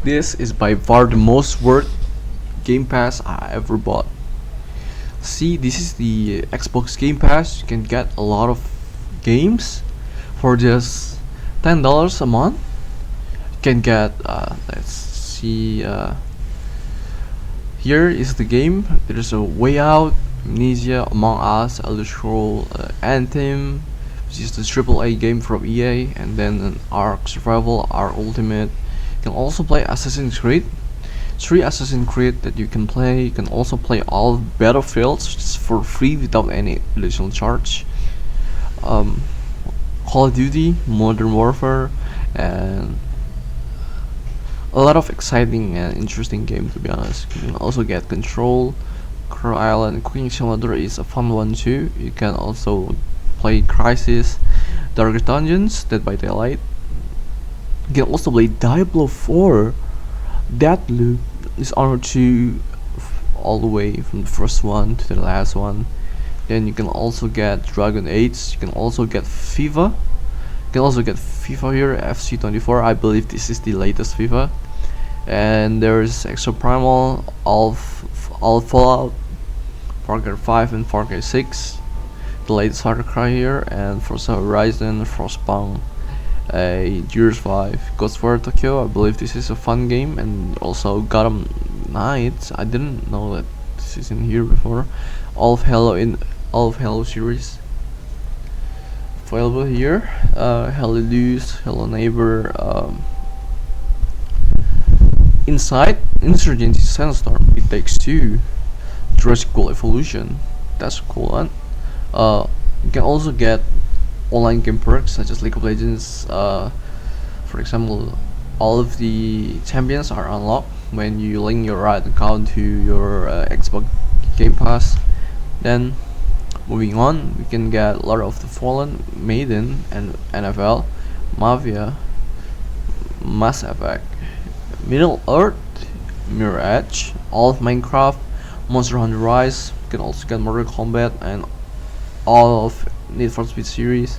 This is by far the most worth Game Pass I ever bought. See, this is the Xbox Game Pass. You can get a lot of games for just $10 a month. You can get let's see, here is the game. There's a Way Out, Amnesia, Among Us, Elder Scroll, Anthem, which is the AAA game from EA, and then an Ark Survival, Ark Ultimate. You can also play Assassin's Creed. 3 Assassin's Creed that you can play. You can also play all Battlefields just for free without any additional charge. Call of Duty, Modern Warfare, and a lot of exciting and interesting games, to be honest. You can also get Control, Crow Island, Cooking Simulator is a fun one too. You can also play Crisis, Darkest Dungeons, Dead by Daylight. You can also play Diablo 4. That loop is Honor 2 all the way from the first one to the last one. Then you can also get Dragon Age. You can also get FIFA. You can also get FIFA here, FC24. I believe this is the latest FIFA. And there's Extra Primal, all Fallout, Far Cry 5 and Far Cry 6. The latest Far Cry here, and Forza Horizon, Frostpunk, Gears 5, Ghostwire Tokyo. I believe this is a fun game, and also Gotham Knights. I didn't know that this is in here before. All of Halo series available here. Hello Loose, Hello Neighbor, Inside, Insurgency Sandstorm, It Takes Two, Jurassic World Evolution. That's a cool one. You can also get online game perks such as League of Legends. For example, all of the champions are unlocked when you link your right account to your Xbox Game Pass. Then moving on, we can get Lord of the Fallen, Maiden, and NFL, Mafia, Mass Effect, Middle Earth, Mirror Edge, all of Minecraft, Monster Hunter Rise. You can also get Mortal Kombat and all of Need for Speed series.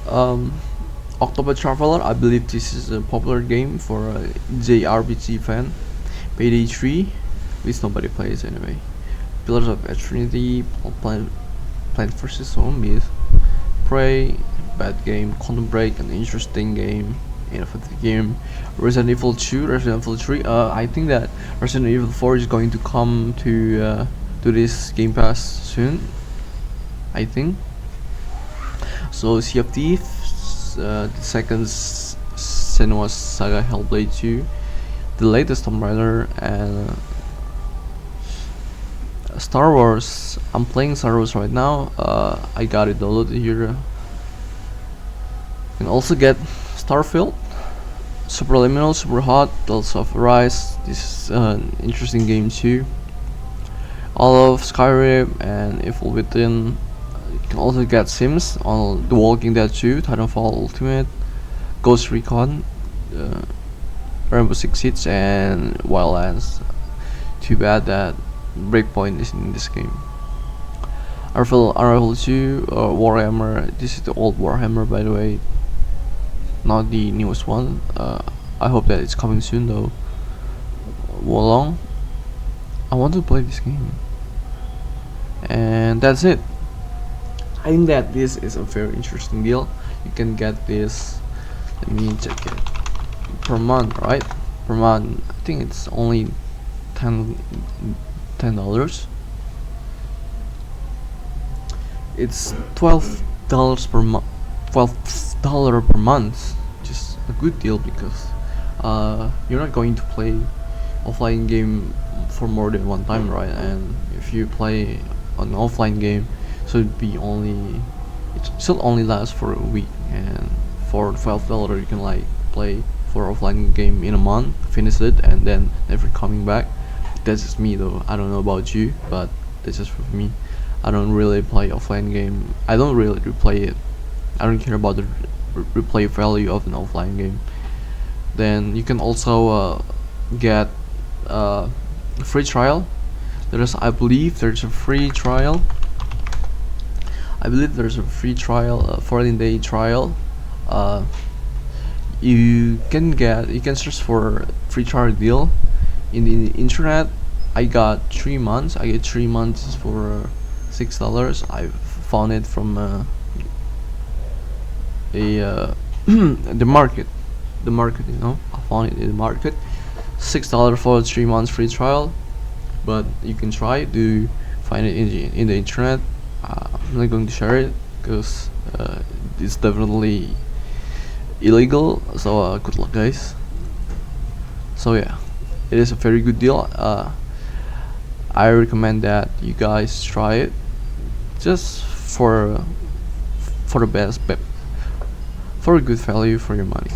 Octopath Traveler, I believe this is a popular game for a JRPG fan. Payday 3, which nobody plays anyway. Pillars of Eternity, Plant vs Zombies, Prey, bad game. Quantum Break, an interesting game, innovative game. Resident Evil 2, Resident Evil 3. I think that Resident Evil 4 is going to come to this Game Pass soon, I think. So Sea of Thieves, the second Senua's Saga, Hellblade 2, the latest Tomb Raider, and Star Wars. I'm playing Star Wars right now. I got it downloaded here. You can also get Starfield, Superliminal, Super Hot, Tales of Rise. This is an interesting game too. All of Skyrim and Evil Within. You can also get Sims on The Walking Dead 2, Titanfall Ultimate, Ghost Recon, Rainbow Six Siege, and Wildlands. Too bad that Breakpoint is in this game. Unravel 2, Warhammer. This is the old Warhammer, by the way, not the newest one. I hope that it's coming soon though. Wolong. I want to play this game. And that's it. I think that this is a very interesting deal. You can get this, let me check it, per month, right? Per month. I think it's only $10. It's $12 per month. $12 per month. Just a good deal, because you're not going to play offline game for more than one time, right? And if you play an offline game, so it should only last for a week, and for $12 you can like play for offline game in a month, finish it, and then never coming back. That's just me though. I don't know about you, but that's just for me. I don't really play offline game. I don't really replay it. I don't care about the replay value of an offline game. Then you can also get a free trial. I believe there's a free trial. 14-day trial. you can search for free trial deal in the internet. I got 3 months. I get 3 months for $6. I found it from a the market, I found it in the market. $6 for 3 months free trial, but you can try to find it in the internet. I'm not going to share it because it's definitely illegal. So good luck, guys. So yeah, it is a very good deal. I recommend that you guys try it just for the best, for a good value for your money.